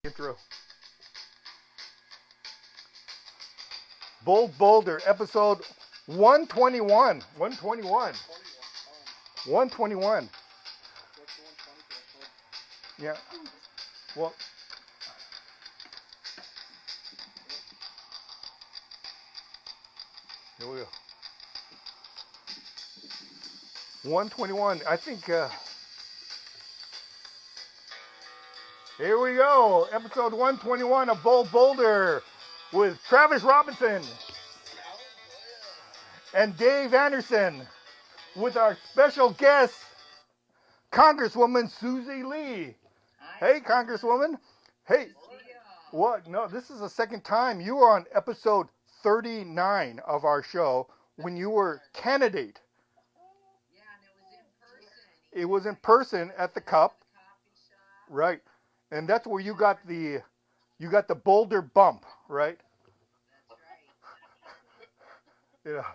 intro. Bold Boulder, episode 121. 121. 121. Yeah. Well, here we go. 121. I think, here we go. Episode 121 of Bold Boulder with Travis Robinson and Dave Anderson with our special guest, Congresswoman Sussie Lee. Hey, Congresswoman. Hey, what? No, this is the second time. You were on episode 39 of our show when you were candidate. Yeah, and it was in person. It was in person at the Cup. Right. And that's where you got the Boulder bump, right? That's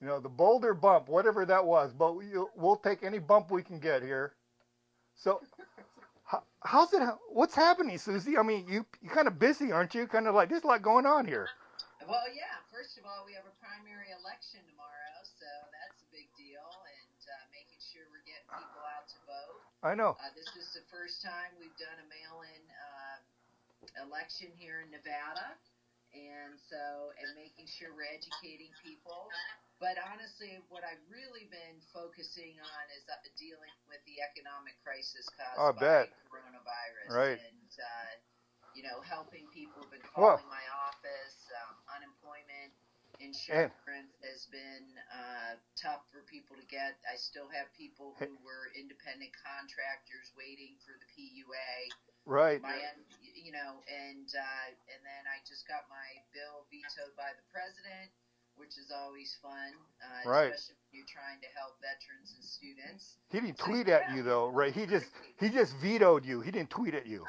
right. The Boulder bump, whatever that was, but we'll take any bump we can get here. So, what's happening, Sussie? I mean, you're kind of busy, aren't you? Kind of like, there's a lot going on here. Well, yeah, first of all, we have a primary election tomorrow, so that's a big deal, and making sure we're getting people out to vote. I know. This is the first time we've done a mail-in election here in Nevada, and making sure we're educating people. But honestly, what I've really been focusing on is dealing with the economic crisis caused by coronavirus. Right. And, helping people who've been calling my office. Unemployment insurance has been tough for people to get. I still have people who were independent contractors waiting for the PUA. Right. And then I just got my bill vetoed by the president, which is always fun, right. Especially when you're trying to help veterans and students. He didn't tweet at you though, right? He just vetoed you. He didn't tweet at you.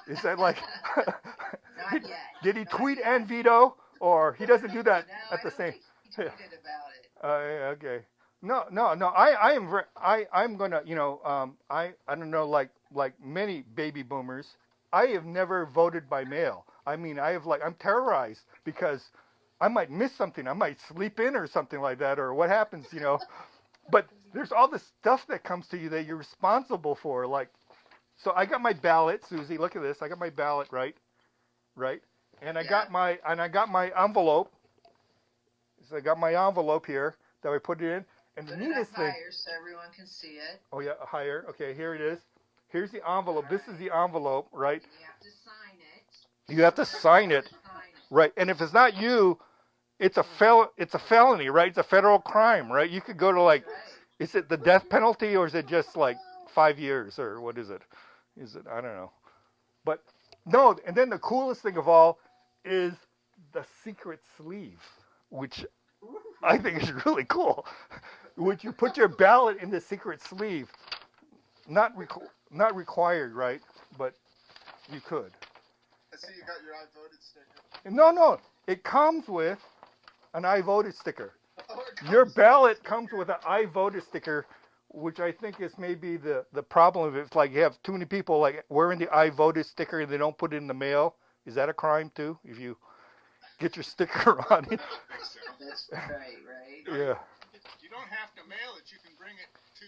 Is that like? Not yet. Did he tweet and veto, or he doesn't do that at the same? He tweeted about it. Okay. No. I'm gonna. I don't know. Like many baby boomers, I have never voted by mail. I mean, I'm terrorized because I might miss something. I might sleep in or something like that, or what happens, But there's all this stuff that comes to you that you're responsible for. So I got my ballot, Sussie. Look at this. I got my ballot, right? And I got my envelope. So I got my envelope here that I put it in. And the neatest thing. Higher so everyone can see it. Oh yeah, higher. Okay, here it is. Here's the envelope. This is the envelope, right? And you have to sign it. You have to sign it. Right. And if it's not you, it's a felony, right? It's a federal crime, right? You could go to is it the death penalty or is it just 5 years or what is it? I don't know. But no, and then the coolest thing of all is the secret sleeve, which I think is really cool. Would you put your ballot in the secret sleeve? Not required, right? But you could. I see you got your I voted sticker. No. It comes with an I voted sticker. Your ballot comes with an I voted sticker, which I think is maybe the problem. If you have too many people wearing the I voted sticker and they don't put it in the mail, is that a crime too? If you get your sticker on it. That's right. Yeah. You don't have to mail it. You can bring it to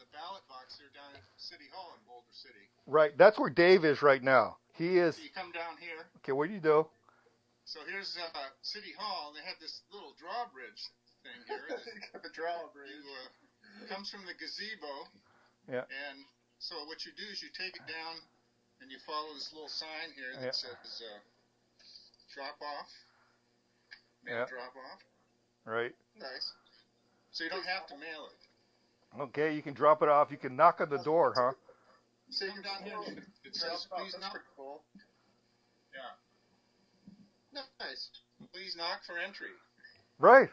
the ballot box there down at City Hall in Boulder City. Right. That's where Dave is right now. He is. So you come down here. Okay, where do you go? So here's City Hall. They have this little drawbridge thing here. The drawbridge. It comes from the gazebo. Yeah. And so what you do is you take it down and you follow this little sign here that says drop off. Mail drop off. Right. Nice. So you don't have to mail it. Okay, you can drop it off. You can knock on the door, huh? So you come down here. It says please knock. Cool. Yeah. Nice. Please knock for entry. Right.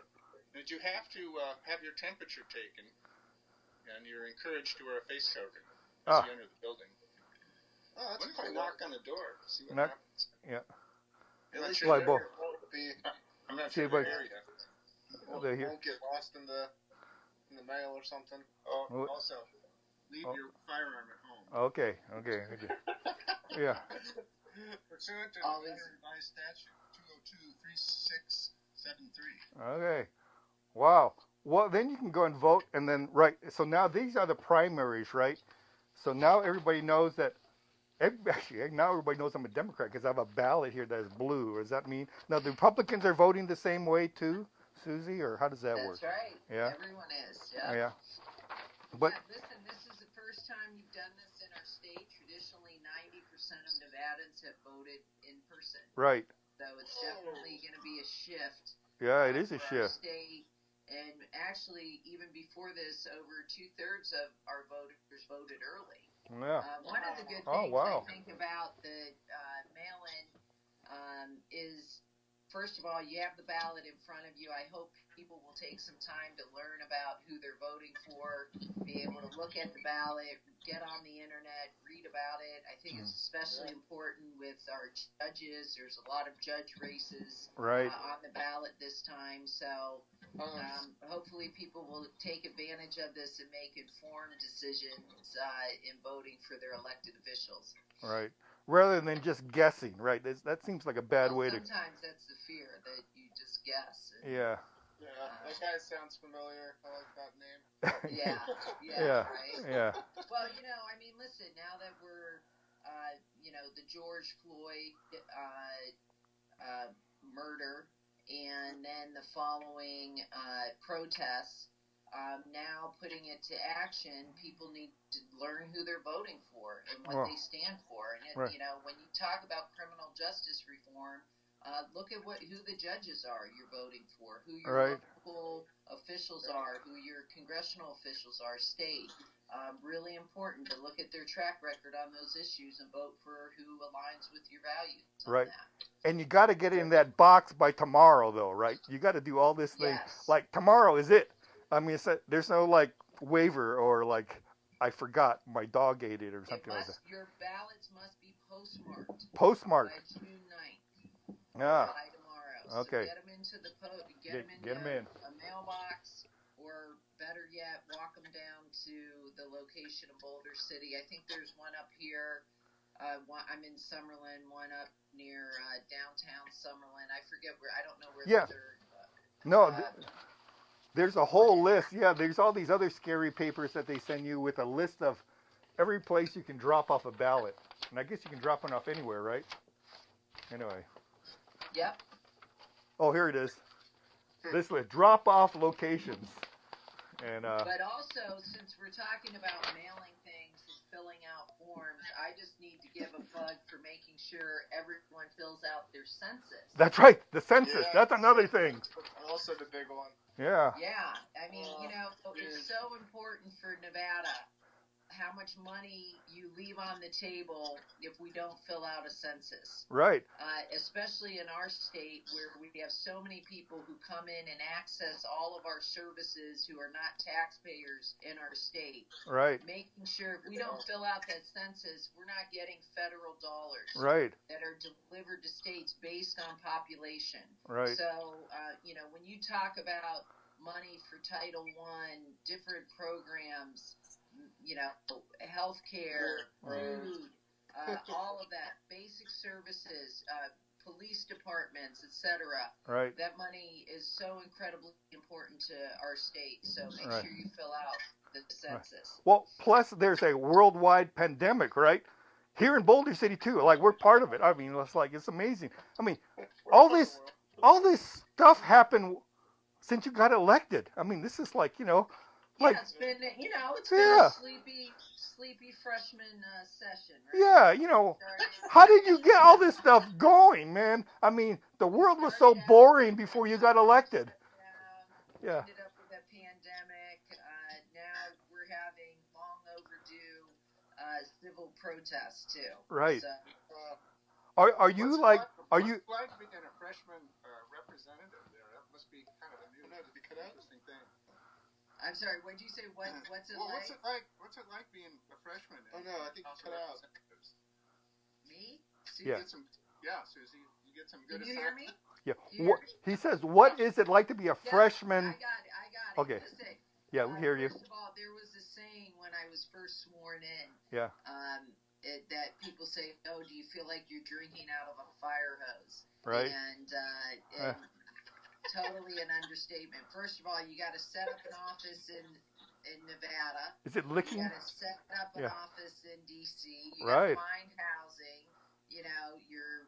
And you have to have your temperature taken, and you're encouraged to wear a face covering as you enter the building. Oh, that's what if I knock on the door? See what happens. Yeah. I'm not Like sure both. I'm not sure they're here yet. Won't get lost in the mail or something. Oh, also, leave your firearm at home. Okay. Yeah. Pursuant to Always. Nevada Revised Statute 202-3673. Okay. Wow. Well, then you can go and vote, and then right. So now these are the primaries, right? So now everybody knows that. Actually, now everybody knows I'm a Democrat because I have a ballot here that is blue. Does that mean now the Republicans are voting the same way too, Susie, or how does that work? That's right. Yeah. Everyone is. Yeah. Yeah. But yeah, listen, this is the first time you've done this in our state. Traditionally, 90% of Nevadans have voted in person. right. So it's definitely going to be a shift. Yeah, it is a for our shift. state. And actually, even before this, over 2/3 of our voters voted early. Yeah. One of the good Oh, things wow. I think about the mail-in is, first of all, you have the ballot in front of you. I hope people will take some time to learn about who they're voting for, be able to look at the ballot, get on the internet, read about it. I think it's especially important with our judges. There's a lot of judge races Right. on the ballot this time, so hopefully people will take advantage of this and make informed decisions in voting for their elected officials. Right. Rather than just guessing, right? That seems like a bad way to. Sometimes that's the fear, that you just guess. And, Yeah. Yeah, that guy sounds familiar. I like that name. Yeah. Yeah. Right? Yeah. Well, I mean, listen, now that we're, the George Floyd murder and then the following protests, now putting it to action, people need to learn who they're voting for and what they stand for. And, Right. when you talk about criminal justice reform, look at who the judges are you're voting for, who your local officials are, who your congressional officials are, state. Really important to look at their track record on those issues and vote for who aligns with your values on Right. that. And you got to get in that box by tomorrow, though, right? You got to do all this thing. Yes. Like tomorrow is it. I mean, there's no like waiver or like I forgot my dog ate it or something like that. Your ballots must be postmarked. Postmarked. By June 9th. Yeah. By tomorrow. Okay. So get them into the Get them in. a mailbox, or better yet, walk them down to the location of Boulder City. I think there's one up here. I'm in Summerlin. One up near downtown Summerlin. I forget where. I don't know where Yeah. the third. No. There's a whole list. Yeah, there's all these other scary papers that they send you with a list of every place you can drop off a ballot. And I guess you can drop one off anywhere, right? Anyway. Yep. Oh, here it is. This list, drop off locations. And But also, since we're talking about mailing things and filling out forms, I just need to give a plug for making sure everyone fills out their census. that's right, the census. Yeah. That's another thing. Also the big one. Yeah. Yeah, I mean, it's so important for Nevada how much money you leave on the table if we don't fill out a census. Right. Especially in our state where we have so many people who come in and access all of our services who are not taxpayers in our state. Right. Making sure if we don't fill out that census, we're not getting federal dollars Right. that are delivered to states based on population. Right. So, when you talk about money for Title I, different programs, health care, food, all of that, basic services, police departments, etc. Right. That money is so incredibly important to our state. So make sure you fill out the census. Well, plus there's a worldwide pandemic, right? Here in Boulder City too. Like we're part of it. I mean, it's amazing. I mean, all this stuff happened since you got elected. I mean, this is like, like it's been, it's been a sleepy freshman session, yeah, right? how did you get all this stuff going, man? I mean, the world was so boring before you got elected. Yeah. Ended up with a pandemic. Now we're having long overdue civil protests too. Right. So, Are you like? Are you? What's like being a freshman representative there? That must be kind of a new, interesting thing. I'm sorry. What did you say? What's it Well, like? what's it like being a freshman? Oh no, I think you cut out. Me? Yeah. Susie, you get some good. Can you hear me? Yeah. You hear What, me? he says, what is it like to be a freshman? I got it. Okay. Listen, Yeah, we hear you. First of all, there was a saying when I was first sworn in. Yeah. that people say, "Oh, do you feel like you're drinking out of a fire hose?" Right. And totally an understatement. First of all, you got to set up an office in Nevada. Is it licking? You got to set up an office in DC. You Right. got to find housing. You know, you're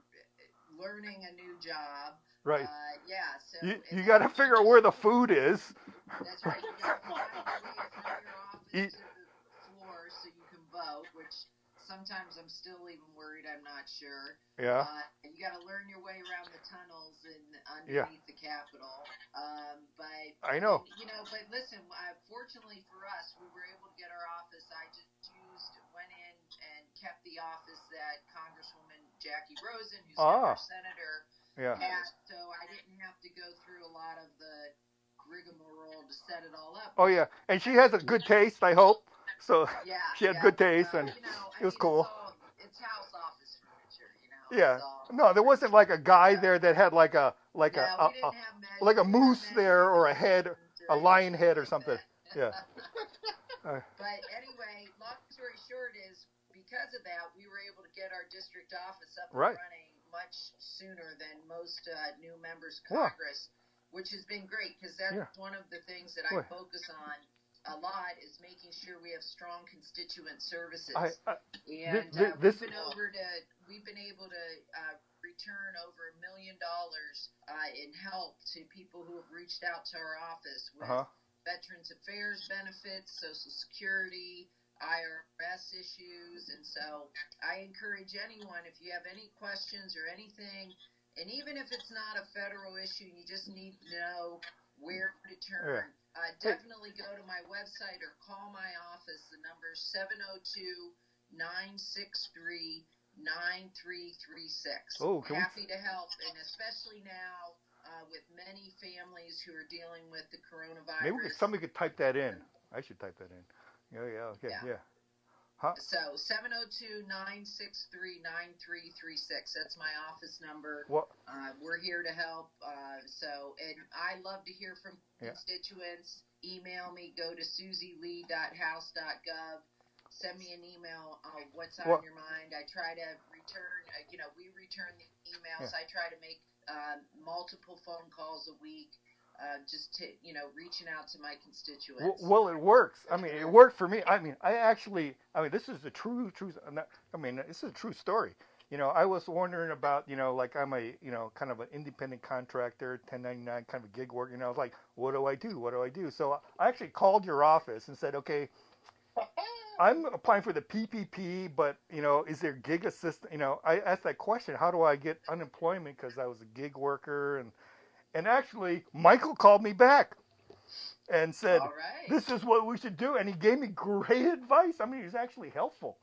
learning a new job. Right. Yeah. So you got to figure out where the food is. That's right. You got to find your way from your office to the floor so you can vote, which sometimes I'm still even worried. I'm not sure. Yeah. You got to learn your way around the tunnels and underneath the Capitol. But I know. But listen. Fortunately for us, we were able to get our office. I just went in and kept the office that Congresswoman Jackie Rosen, who's now our senator, had. So I didn't have to go through a lot of the rigmarole to set it all up. Oh yeah, and she has a good taste, I hope. So she had good taste, and it was cool. It's house office furniture, Yeah. No, there wasn't like a guy there that had like a moose there or a head, a lion head or something. Yeah. But anyway, long story short is because of that, we were able to get our district office up and running much sooner than most new members of Congress, which has been great because that's one of the things that I focus on a lot is making sure we have strong constituent services. We've been able to return over $1 million in help to people who have reached out to our office with Veterans Affairs benefits, Social Security, IRS issues, and so I encourage anyone, if you have any questions or anything, and even if it's not a federal issue, you just need to know where to turn. Definitely go to my website or call my office. The number is 702-963-9336. Happy to help, and especially now with many families who are dealing with the coronavirus. Maybe somebody could type that in. I should type that in. Yeah. Huh? So 702-963-9336. That's my office number. We're here to help. And I love to hear from constituents. Email me. Go to susielee.house.gov. Send me an email. What's on your mind? I try to return. We return the emails. I try to make multiple phone calls a week. Just to, reaching out to my constituents. Well, it works. I mean, it worked for me. This is the truth. This is a true story. I was wondering about, like I'm a, kind of an independent contractor, 1099 kind of a gig work. I was like, what do I do? So I actually called your office and said, okay, I'm applying for the PPP, but, is there gig assistant? I asked that question, how do I get unemployment? Because I was a gig worker. And actually, Michael called me back and said, this is what we should do. And he gave me great advice. I mean, he was actually helpful,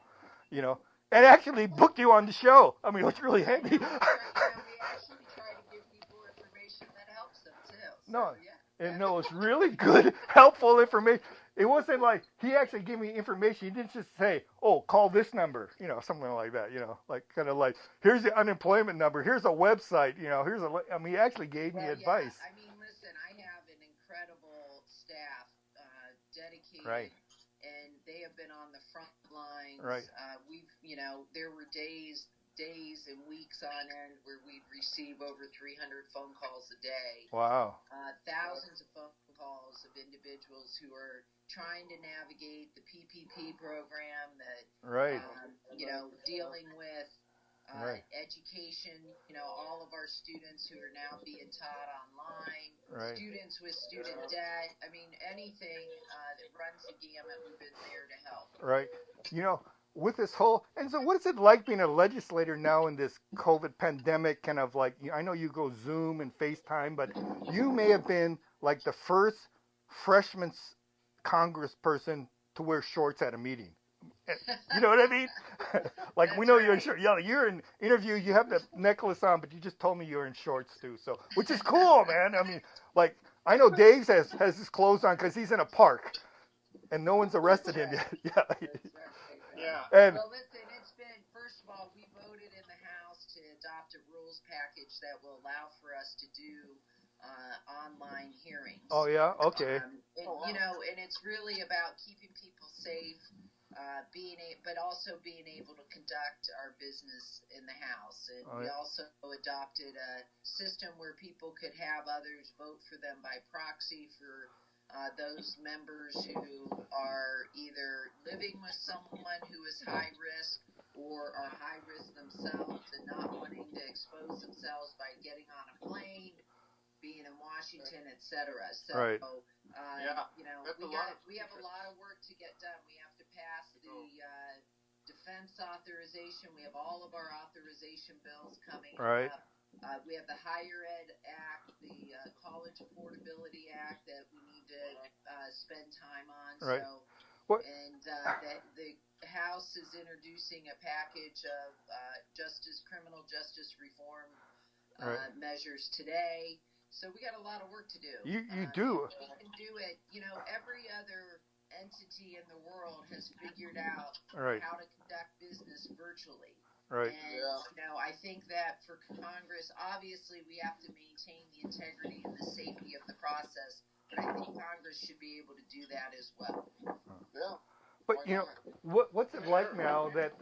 and actually booked you on the show. I mean, it was really handy. We actually try to give people information that helps them, too. So, it was really good, helpful information. It wasn't like he actually gave me information. He didn't just say, oh, call this number, something like that, like kind of like, here's the unemployment number, here's a website, he actually gave me advice. I mean, listen, I have an incredible staff, dedicated, and they have been on the front lines. There were days and weeks on end where we'd receive over 300 phone calls a day. Wow. Thousands of phone calls of individuals who are trying to navigate the PPP program, dealing with education, all of our students who are now being taught online, students with student debt. I mean, anything that runs the gamut, we've been there to help. Right. With this whole, and so what is it like being a legislator now in this COVID pandemic, kind of like, I know you go Zoom and FaceTime, but you may have been like the first freshman congressperson to wear shorts at a meeting. You know what I mean? Like, we know you're in shorts. You're in interview, you have the necklace on, but you just told me you're in shorts too, so, which is cool, man. I mean, like, I know Dave has his clothes on because he's in a park, and no one's arrested him yet. Well, listen, it's been, first of all, we voted in the House to adopt a rules package that will allow for us to do online hearings. Oh, yeah? Okay. And it's really about keeping people safe. but also being able to conduct our business in the House. And we also adopted a system where people could have others vote for them by proxy for those members who are either living with someone who is high risk or are high risk themselves and not wanting to expose themselves by getting on a plane, being in Washington, etc. So, we have a lot of work to get done. We have to pass the defense authorization. We have all of our authorization bills coming up. We have the Higher Ed Act, the College Affordability Act that we need to spend time on. Right. The House is introducing a package of criminal justice reform measures today. So we got a lot of work to do. You do. We can do it. Every other entity in the world has figured out how to conduct business virtually. Right. And, I think that for Congress, obviously we have to maintain the integrity and the safety of the process, but I think Congress should be able to do that as well. Yeah. But, what's it like now that,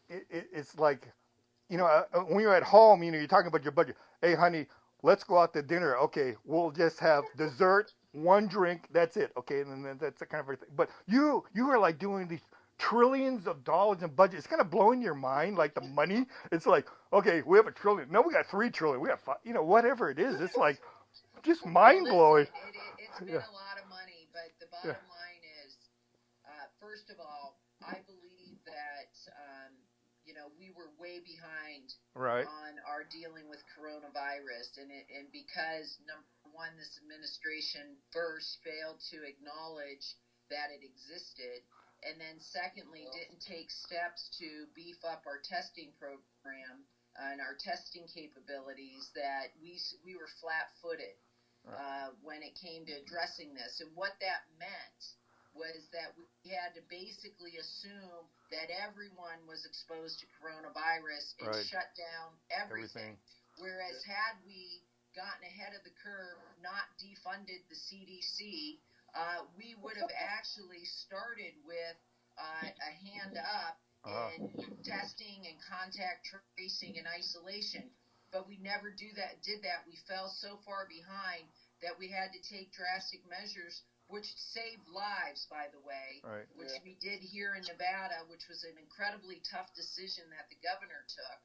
it's like, when you're at home, you're talking about your budget. Hey, honey, let's go out to dinner. Okay, we'll just have dessert, one drink, that's it. Okay, and then that's the kind of thing. But you are like doing these trillions of dollars in budget. It's kind of blowing your mind, like the money. It's like, okay, we have $1 trillion. No, we got $3 trillion. We got 5, whatever it is. It's like just mind blowing. It's been a lot of money, but the bottom line is, first of all, I believe that we were way behind on our dealing with coronavirus, and because number one, this administration first failed to acknowledge that it existed, and then secondly, didn't take steps to beef up our testing program and our testing capabilities, that we were flat-footed when it came to addressing this. And what that meant was that we had to basically assume that everyone was exposed to coronavirus and shut down everything. Whereas had we gotten ahead of the curve, not defunded the CDC, we would have actually started with a hand up in testing and contact tracing and isolation. But we never did that. We fell so far behind that we had to take drastic measures, which saved lives, by the way, which we did here in Nevada, which was an incredibly tough decision that the governor took.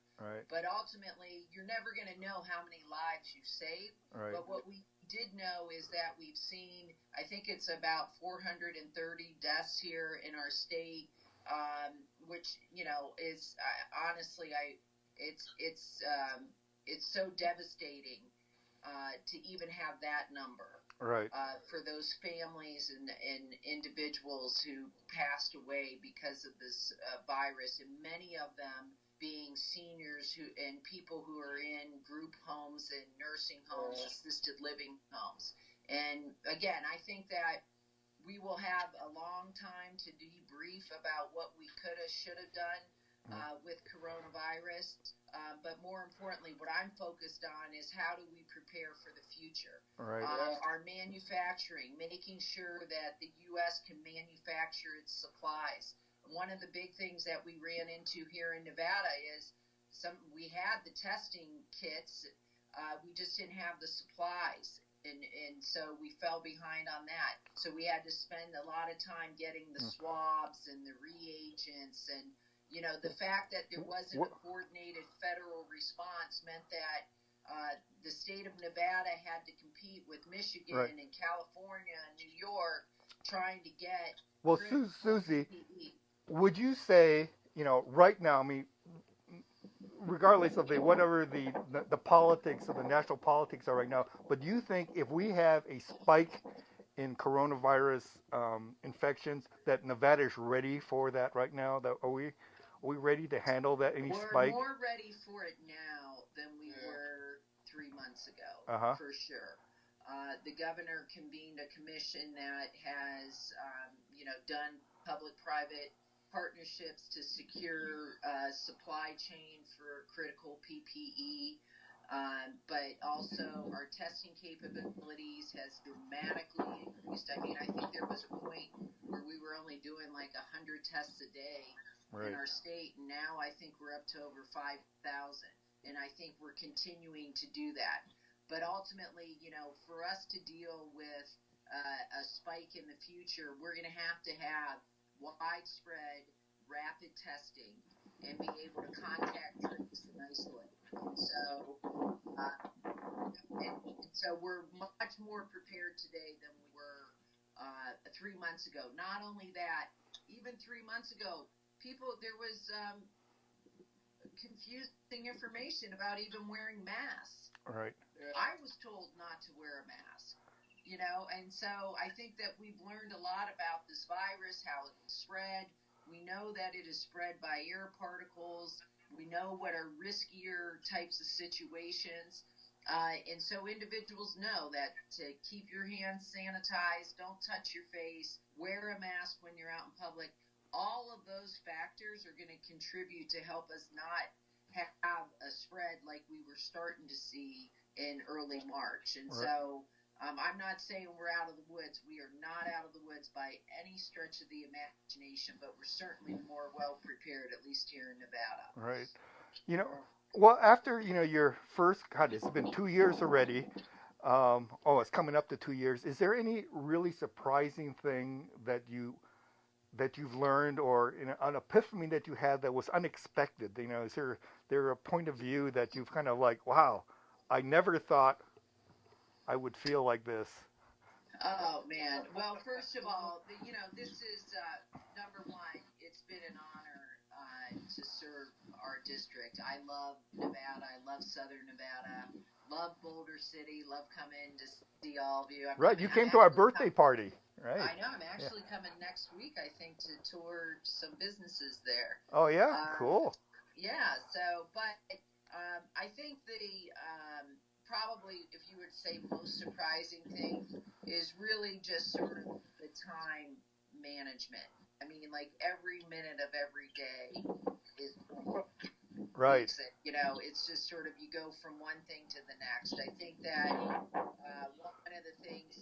But ultimately, you're never going to know how many lives you saved. But what we did know is that we've seen, I think it's about 430 deaths here in our state, which, is honestly, it's so devastating to even have that number. For those families and individuals who passed away because of this virus, and many of them being seniors and people who are in group homes and nursing homes, assisted living homes. And again, I think that we will have a long time to debrief about what we could have, should have done with coronavirus. But more importantly, what I'm focused on is how do we prepare for the future? Our manufacturing, making sure that the U.S. can manufacture its supplies. One of the big things that we ran into here in Nevada is we had the testing kits, we just didn't have the supplies. And so we fell behind on that. So we had to spend a lot of time getting the swabs and the reagents, and the fact that there wasn't a coordinated federal response meant that the state of Nevada had to compete with Michigan and California and New York trying to get. Well, Susie, would you say, right now, I mean, regardless of whatever the politics of the national politics are right now, but do you think if we have a spike in coronavirus infections, that Nevada is ready for that right now? Are we ready to handle that, spike? We're more ready for it now than we were 3 months ago, for sure. The governor convened a commission that has, done public-private partnerships to secure supply chain for critical PPE. But also our testing capabilities has dramatically increased. I mean, I think there was a point where we were only doing like 100 tests a day in our state, and now I think we're up to over 5,000, and I think we're continuing to do that. But ultimately, for us to deal with a spike in the future, we're going to have widespread rapid testing and be able to contact trace and isolate. So we're much more prepared today than we were 3 months ago. Not only that, even 3 months ago, there was confusing information about even wearing masks. Right. I was told not to wear a mask, and so I think that we've learned a lot about this virus, how it's spread. We know that it is spread by air particles. We know what are riskier types of situations. And so individuals know that to keep your hands sanitized, don't touch your face, wear a mask when you're out in public. All of those factors are going to contribute to help us not have a spread like we were starting to see in early March. And so I'm not saying we're out of the woods. We are not out of the woods by any stretch of the imagination, but we're certainly more well prepared, at least here in Nevada. Right. Well, after, your first, God, it's been 2 years already. It's coming up to 2 years. Is there any really surprising thing that you've learned, or an epiphany that you had that was unexpected? Is there a point of view that you've kind of like, wow, I never thought I would feel like this? Oh, man. Well, first of all, this is number one. It's been an honor to serve our district. I love Nevada. I love Southern Nevada. Love Boulder City. Love coming to see all of you. You came to our birthday party. Right. I know. I'm actually coming next week, I think, to tour some businesses there. Oh, yeah? Cool. Yeah. So, but I think probably, if you would say, most surprising thing is really just sort of the time management. I mean, like every minute of every day is right. It's just sort of you go from one thing to the next. I think that one of the things,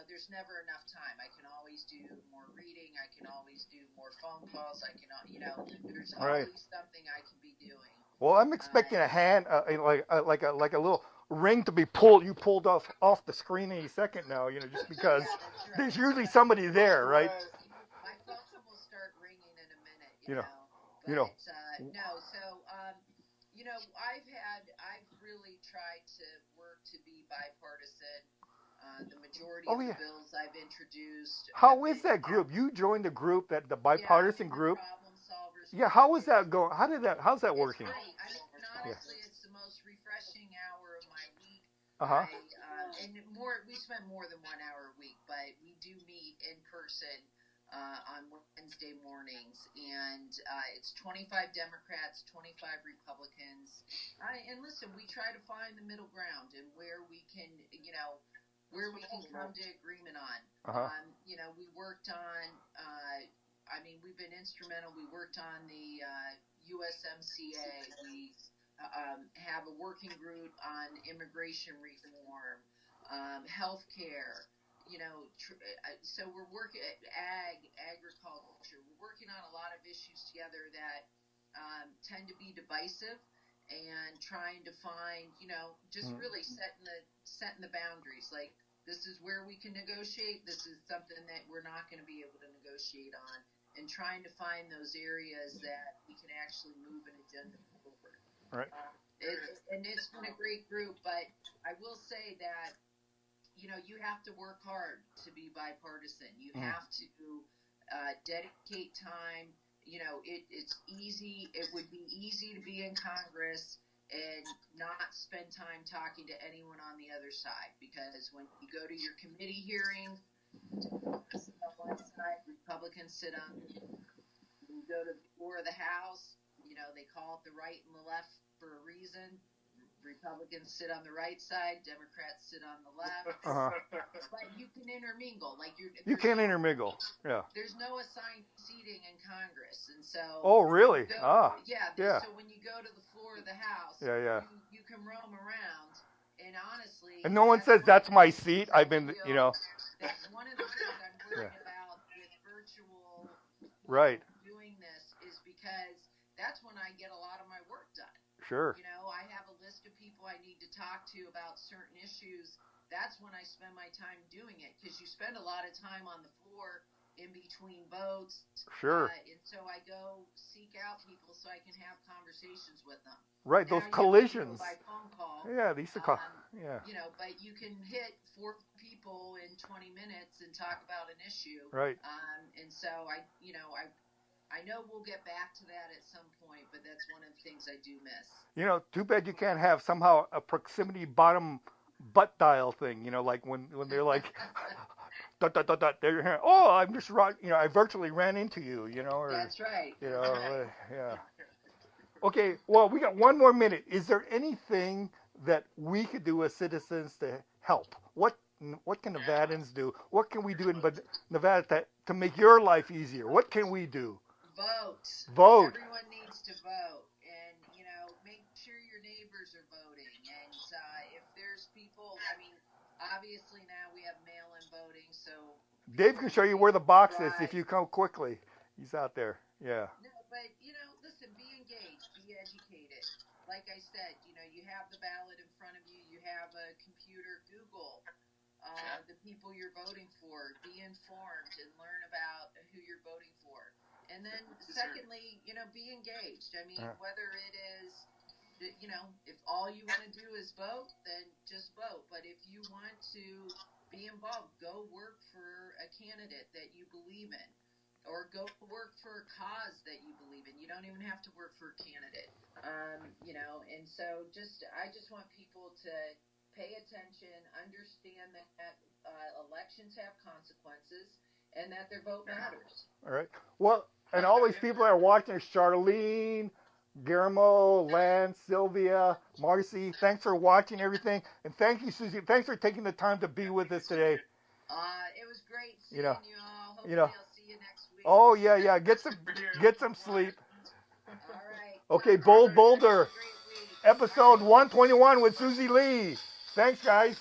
there's never enough time. I can always do more reading. I can always do more phone calls. I can, there's always something I can be doing. Well, I'm expecting a hand, like a little ring to be pulled. You pulled off the screen any second now, just because there's usually somebody there, right? My phone will start ringing in a minute, No. So, I've really tried to work to be bipartisan. The majority of the bills I've introduced. How is that group? You joined the group, the bipartisan group. Problem solvers. Yeah, how is that going? How's that working? Great. Honestly, it's the most refreshing hour of my week. And we spend more than 1 hour a week, but we do meet in person on Wednesday mornings, and it's 25 Democrats, 25 Republicans. And listen, we try to find the middle ground and where we can come to agreement on. We worked on, we've been instrumental. We worked on the USMCA. We have a working group on immigration reform, healthcare. So we're working at agriculture. We're working on a lot of issues together that tend to be divisive, and trying to find, just really setting the boundaries. Like, this is where we can negotiate. This is something that we're not going to be able to negotiate on, and trying to find those areas that we can actually move an agenda forward. Right. And it's been a great group, but I will say that, you have to work hard to be bipartisan. You have to dedicate time. It's easy. It would be easy to be in Congress and not spend time talking to anyone on the other side, because when you go to your committee hearings, sit on one side, Republicans sit on. When you go to the floor of the House, they call it the right and the left for a reason. Republicans sit on the right side, Democrats sit on the left. Uh-huh. But you can intermingle. Like you can intermingle. Yeah. There's no assigned seating in Congress, and so. Oh, really? Yeah. So when you go to the floor of the House, you can roam around, and honestly. And no one says that's my seat. I've been, That's one of the things I'm worried about with virtual. Right. Doing this is because that's when I get a lot of my work done. Sure. I have a list of people I need to talk to about certain issues. That's when I spend my time doing it, because you spend a lot of time on the floor in between votes. Sure. And so I go seek out people so I can have conversations with them. Right, now, those collisions. By phone call. Yeah, these are yeah. But you can hit 4 people in 20 minutes and talk about an issue. Right. And so I know we'll get back to that at some point, but that's one of the things I do miss. Too bad you can't have somehow a proximity bottom butt dial thing, like when they're like, they're here, oh, I'm just, I virtually ran into you, or. That's right. Yeah. Okay, well, we got 1 more minute. Is there anything that we could do as citizens to help? What can Nevadans do? What can we do in Nevada to make your life easier? What can we do? Vote. Everyone needs to vote, and make sure your neighbors are voting. And if there's people, obviously now we have mail-in voting, so Dave can show you where the box is if you come quickly. He's out there. Yeah. No, but listen, be engaged, be educated. Like I said, you have the ballot in front of you. You have a computer. Google the people you're voting for. Be informed and learn about who you're voting for. And then, secondly, be engaged. Whether it is, if all you want to do is vote, then just vote. But if you want to be involved, go work for a candidate that you believe in, or go work for a cause that you believe in. You don't even have to work for a candidate. And so I just want people to pay attention, understand that elections have consequences, and that their vote matters. All right. Well, and all these people that are watching, Charlene, Guillermo, Lance, Sylvia, Marcy, thanks for watching everything. And thank you, Susie. Thanks for taking the time to be with us today. It was great seeing you all. Hopefully I'll see you next week. Oh, yeah. Get some sleep. All right. Okay, Bold Boulder, episode 121 with Susie Lee. Thanks, guys.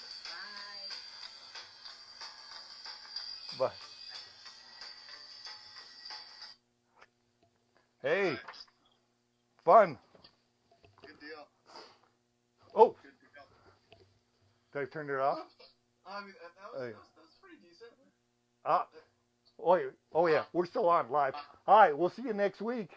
Bye. Hey, fun. Good deal. Oh, did I turn it off? That was pretty decent. Oh yeah, we're still on live. All right, we'll see you next week.